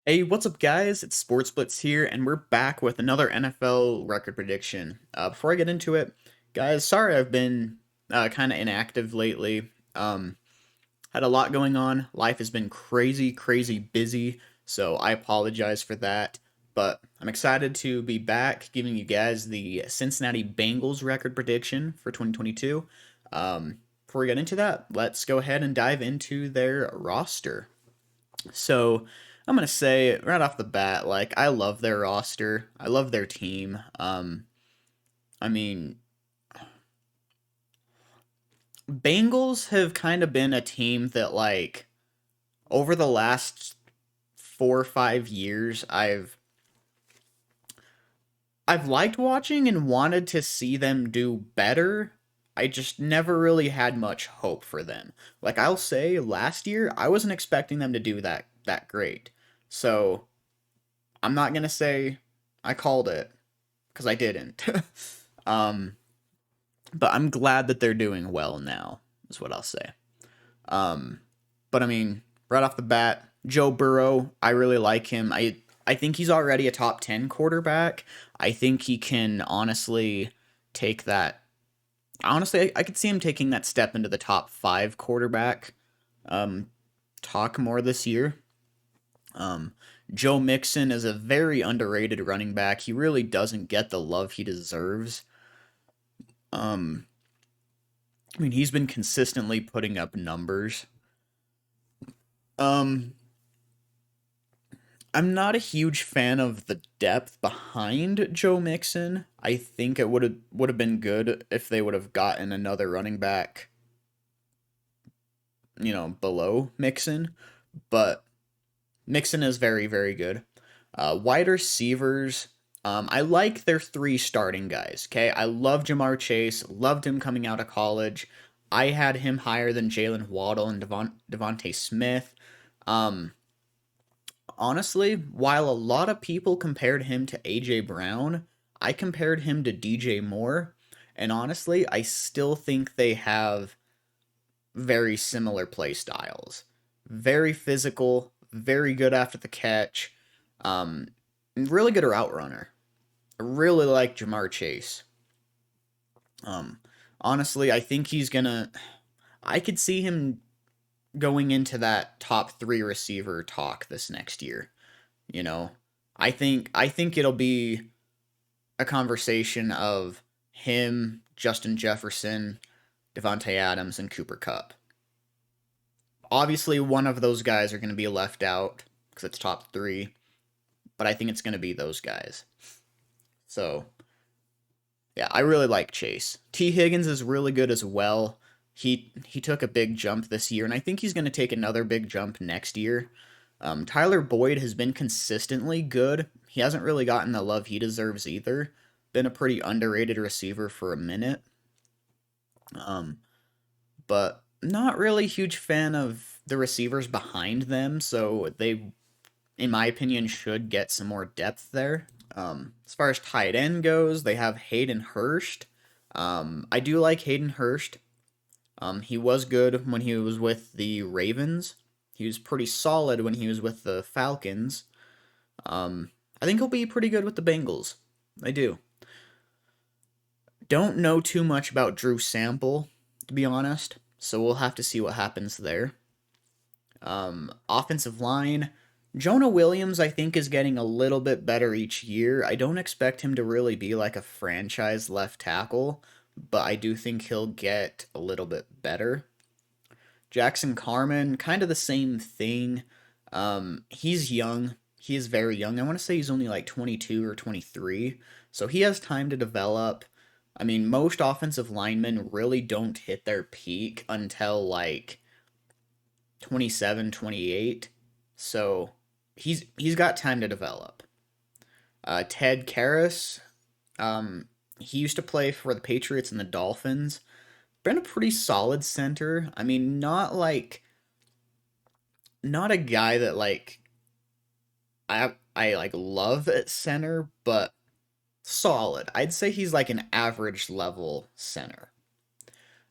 Hey, what's up, guys? It's Sports Blitz here, and we're back with another NFL record prediction. Before I get into it, guys, sorry I've been kind of inactive lately. Had a lot going on. Life has been crazy, crazy busy, so I apologize for that. But I'm excited to be back giving you guys the Cincinnati Bengals record prediction for 2022. Before we get into that, let's go ahead and dive into their roster. So I'm gonna say right off the bat, like I love their roster. I love their team. I mean, Bengals have kind of been a team that like over the last 4 or 5 years, I've liked watching and wanted to see them do better. I just never really had much hope for them. Like I'll say last year, I wasn't expecting them to do that great. So I'm not gonna say I called it because I didn't. um, but I'm glad that they're doing well now. Is what I'll say. Um, but I mean, right off the bat, Joe Burrow, I really like him. I think he's already a top 10 quarterback. I think he can honestly take that. Honestly, I could see him taking that step into the top 5 quarterback um, talk more this year. Um, Joe Mixon is a very underrated running back. He really doesn't get the love he deserves. Um, I mean, he's been consistently putting up numbers. Um, I'm not a huge fan of the depth behind Joe Mixon. I think it would have been good if they would have gotten another running back, below Mixon, but Mixon is very, very good. Wide receivers, I like their three starting guys. Okay, I love Jamar Chase. Loved him coming out of college. I had him higher than Jalen Waddle and Devontae Smith. Um, Honestly, while a lot of people compared him to AJ Brown, I compared him to DJ Moore. And honestly, I still think they have very similar play styles. Very physical, very good after the catch, um, and really good route runner. I really like Jamar Chase. Um, Honestly, I think he's gonna. I could see him going into that top three receiver talk this next year. You know, I think it'll be a conversation of him, Justin Jefferson, Devontae Adams, and Cooper Cup. Obviously, one of those guys are going to be left out because it's top three, but I think it's going to be those guys. So, yeah, I really like Chase. T. Higgins is really good as well. He took a big jump this year, and I think he's going to take another big jump next year. Tyler Boyd has been consistently good. He hasn't really gotten the love he deserves either. Been a pretty underrated receiver for a minute. Um, but not really a huge fan of the receivers behind them, so they, in my opinion, should get some more depth there. As far as tight end goes, they have Hayden Hurst. I do like Hayden Hurst. He was good when he was with the Ravens. He was pretty solid when he was with the Falcons. Um, I think he'll be pretty good with the Bengals. I do. Don't know too much about Drew Sample, to be honest, so we'll have to see what happens there. Offensive line, Jonah Williams, I think, is getting a little bit better each year. I don't expect him to really be like a franchise left tackle, but I do think he'll get a little bit better. Jackson Carman, kind of the same thing. He's young. He is very young. I want to say he's only like 22 or 23, so he has time to develop. I mean, most offensive linemen really don't hit their peak until like 27, 28. So he's got time to develop. Ted Karras, he used to play for the Patriots and the Dolphins. Been a pretty solid center. I mean, not a guy that like I like love at center, but solid. I'd say he's like an average level center.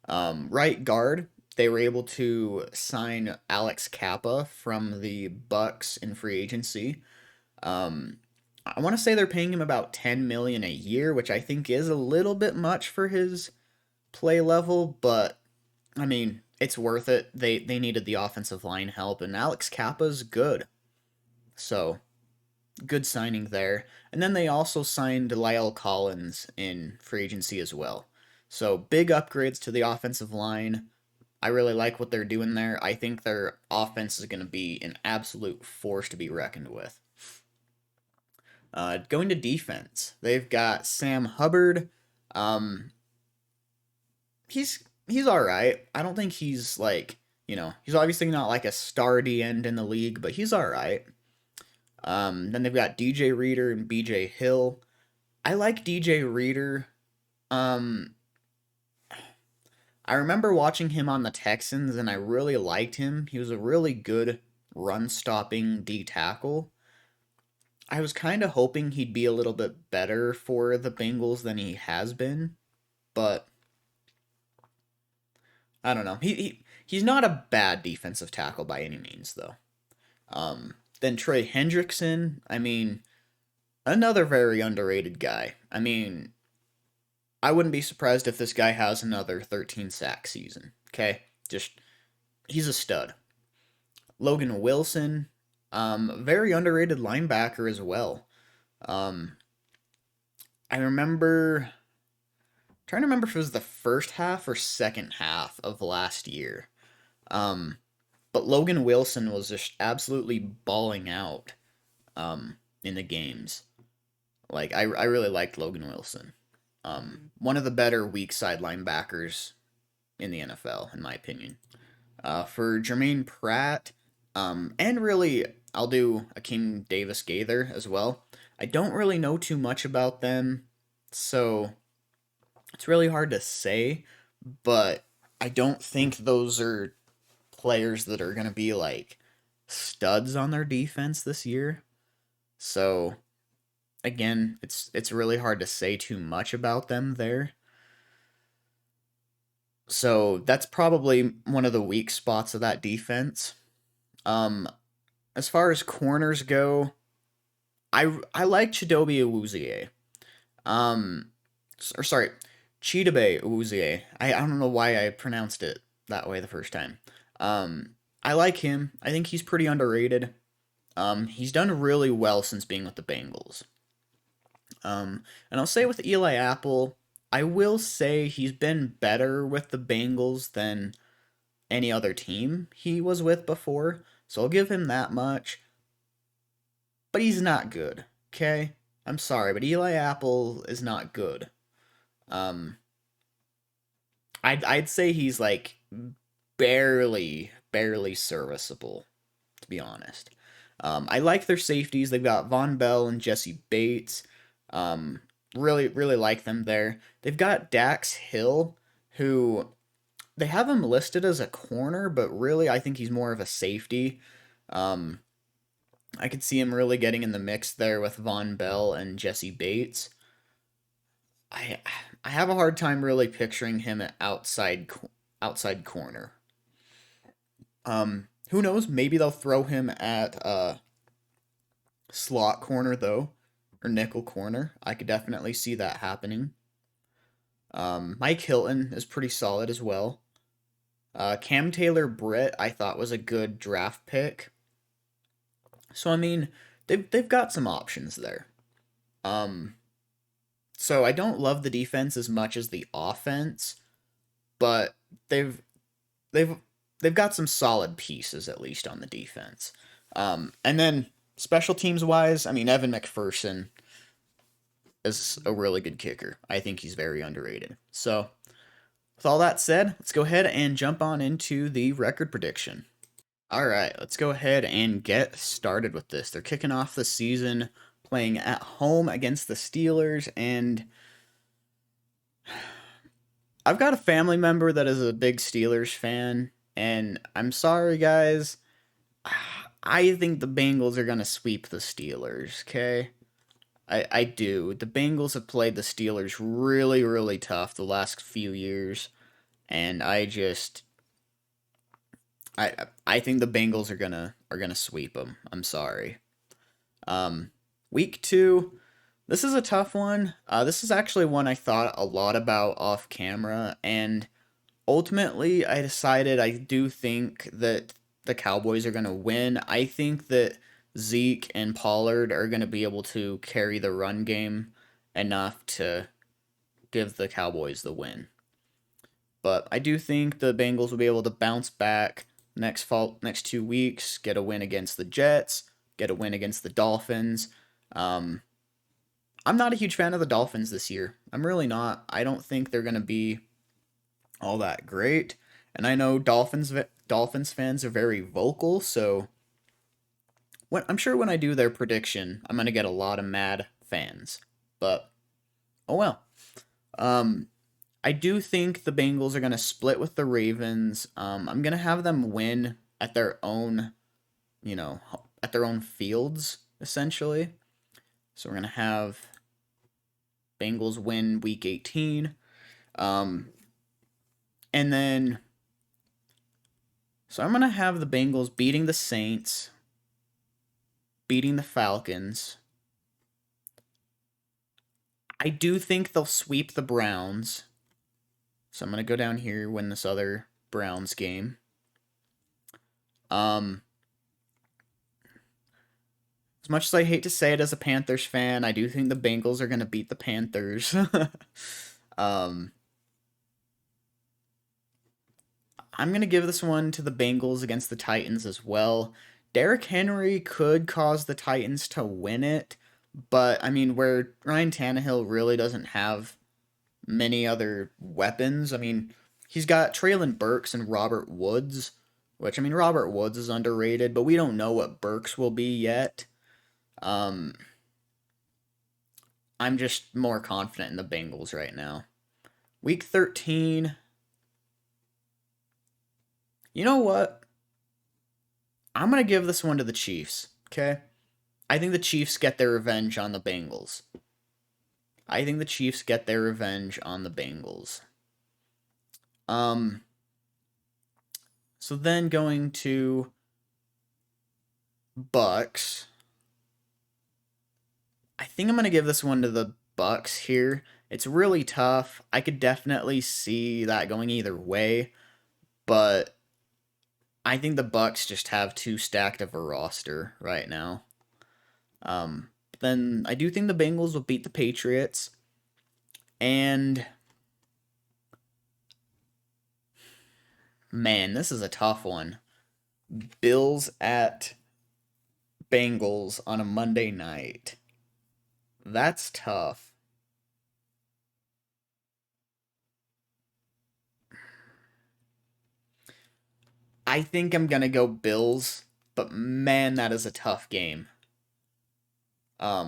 Right guard, they were able to sign Alex Kappa from the Bucks in free agency. Um, I want to say they're paying him about 10 million a year, which I think is a little bit much for his play level, but I mean, it's worth it. They needed the offensive line help, and Alex Kappa's good. So, good signing there. And then they also signed Lyle Collins in free agency as well. So, big upgrades to the offensive line. I really like what they're doing there. I think their offense is going to be an absolute force to be reckoned with. Going to defense, they've got Sam Hubbard. Um, he's all right. I don't think he's like, he's obviously not like a star D end in the league, but he's all right. Then they've got DJ Reader and BJ Hill. I like DJ Reader. Um, I remember watching him on the Texans, and I really liked him. He was a really good run stopping D tackle. I was kind of hoping he'd be a little bit better for the Bengals than he has been, but I don't know. He's not a bad defensive tackle by any means, though. Then Trey Hendrickson, I mean, another very underrated guy. I mean, I wouldn't be surprised if this guy has another 13 sack season. Okay, just he's a stud. Logan Wilson, very underrated linebacker as well. Um, I remember trying to remember if it was the first half or second half of last year. Um, but Logan Wilson was just absolutely balling out in the games. Like I really liked Logan Wilson. One of the better weak side linebackers in the NFL, in my opinion. For Jermaine Pratt, and really, I'll do Akeem Davis Gaither as well. I don't really know too much about them, so it's really hard to say, but I don't think those are players that are going to be like studs on their defense this year. So again, it's really hard to say too much about them there. So that's probably one of the weak spots of that defense. Um, as far as corners go, I like Chidobe Awuzie. Or sorry, Chidobe Awuzie. I don't know why I pronounced it that way the first time. I like him. I think he's pretty underrated. He's done really well since being with the Bengals. And I'll say with Eli Apple, I will say he's been better with the Bengals than any other team he was with before. So I'll give him that much. But he's not good. Okay? I'm sorry, but Eli Apple is not good. Um, I'd say he's like barely serviceable, to be honest. I like their safeties. They've got Von Bell and Jesse Bates. Really like them there. They've got Dax Hill, who they have him listed as a corner, but really I think he's more of a safety. Um, I could see him really getting in the mix there with Von Bell and Jesse Bates. I I have a hard time really picturing him at outside corner. Who knows? Maybe they'll throw him at slot corner though, or nickel corner. I could definitely see that happening. Mike Hilton is pretty solid as well. Cam Taylor Britt I thought was a good draft pick. So I mean, they've got some options there. Um, so I don't love the defense as much as the offense, but they've they've got some solid pieces at least on the defense. And then special teams wise, I mean Evan McPherson is a really good kicker. I think he's very underrated. So with all that said, let's go ahead and jump on into the record prediction. All right, let's go ahead and get started with this. They're kicking off the season playing at home against the Steelers, and I've got a family member that is a big Steelers fan, and I'm sorry, guys. I think the Bengals are going to sweep the Steelers, okay? I do. The Bengals have played the Steelers really tough the last few years, and I just I think the Bengals are gonna sweep them. I'm sorry. Um, week 2. This is a tough one. This is actually one I thought a lot about off camera, and ultimately I decided I do think that the Cowboys are gonna win. I think that Zeke and Pollard are gonna be able to carry the run game enough to give the Cowboys the win. But I do think the Bengals will be able to bounce back next 2 weeks, get a win against the Jets, get a win against the Dolphins. Um, I'm not a huge fan of the Dolphins this year. I'm really not. I don't think they're going to be all that great. And I know Dolphins fans are very vocal, so I'm sure when I do their prediction, I'm going to get a lot of mad fans. But oh well. Um, I do think the Bengals are going to split with the Ravens. I'm going to have them win at their own, you know, at their own fields, essentially. So we're going to have Bengals win week 18. Um, and then, so I'm going to have the Bengals beating the Saints, beating the Falcons. I do think they'll sweep the Browns. So I'm going to go down here, win this other Browns game. As much as I hate to say it as a Panthers fan, I do think the Bengals are going to beat the Panthers. um, I'm going to give this one to the Bengals against the Titans as well. Derrick Henry could cause the Titans to win it, but I mean, where Ryan Tannehill really doesn't have many other weapons. I mean, he's got Traylon Burks and Robert Woods, which, I mean, Robert Woods is underrated, but we don't know what Burks will be yet. Um, I'm just more confident in the Bengals right now. Week 13. You know what? I'm going to give this one to the Chiefs, okay? I think the Chiefs get their revenge on the Bengals. I think the Chiefs get their revenge on the Bengals. So then going to Bucks. I think I'm going to give this one to the Bucks here. It's really tough. I could definitely see that going either way, but I think the Bucks just have too stacked of a roster right now. Then I do think the Bengals will beat the Patriots, and man, this is a tough one. Bills at Bengals on a Monday night. That's tough. I think I'm gonna go Bills, but man, that is a tough game.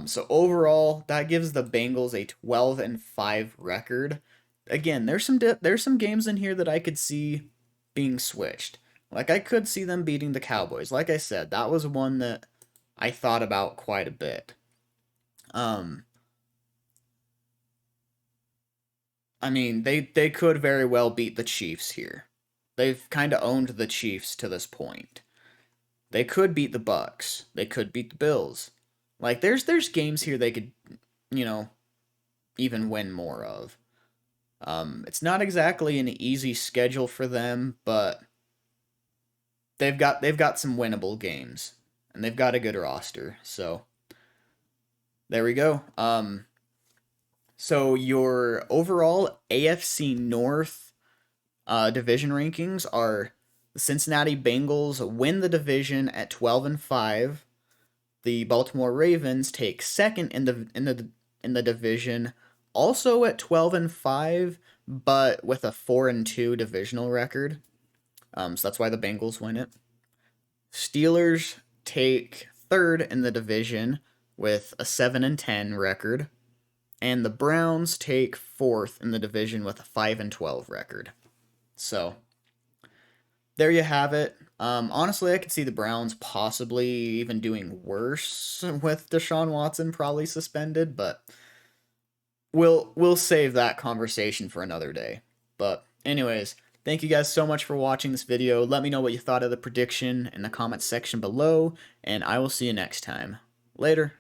So overall, that gives the Bengals a 12-5 record. Again, there's some games in here that I could see being switched. Like I could see them beating the Cowboys. Like I said, that was one that I thought about quite a bit. Um, I mean, they could very well beat the Chiefs here. They've kind of owned the Chiefs to this point. They could beat the Bucks. They could beat the Bills. Like there's games here they could, you know, even win more of. It's not exactly an easy schedule for them, but they've got some winnable games, and they've got a good roster. So there we go. So your overall AFC North division rankings are: the Cincinnati Bengals win the division at 12-5. The Baltimore Ravens take second in the division, also at 12-5, but with a 4-2 divisional record. So that's why the Bengals win it. Steelers take third in the division with a 7-10 record, and the Browns take fourth in the division with a 5-12 record. So there you have it. Honestly, I could see the Browns possibly even doing worse with Deshaun Watson probably suspended, but we'll save that conversation for another day. But anyways, Thank you guys so much for watching this video. Let me know what you thought of the prediction in the comments section below, and I will see you next time. Later.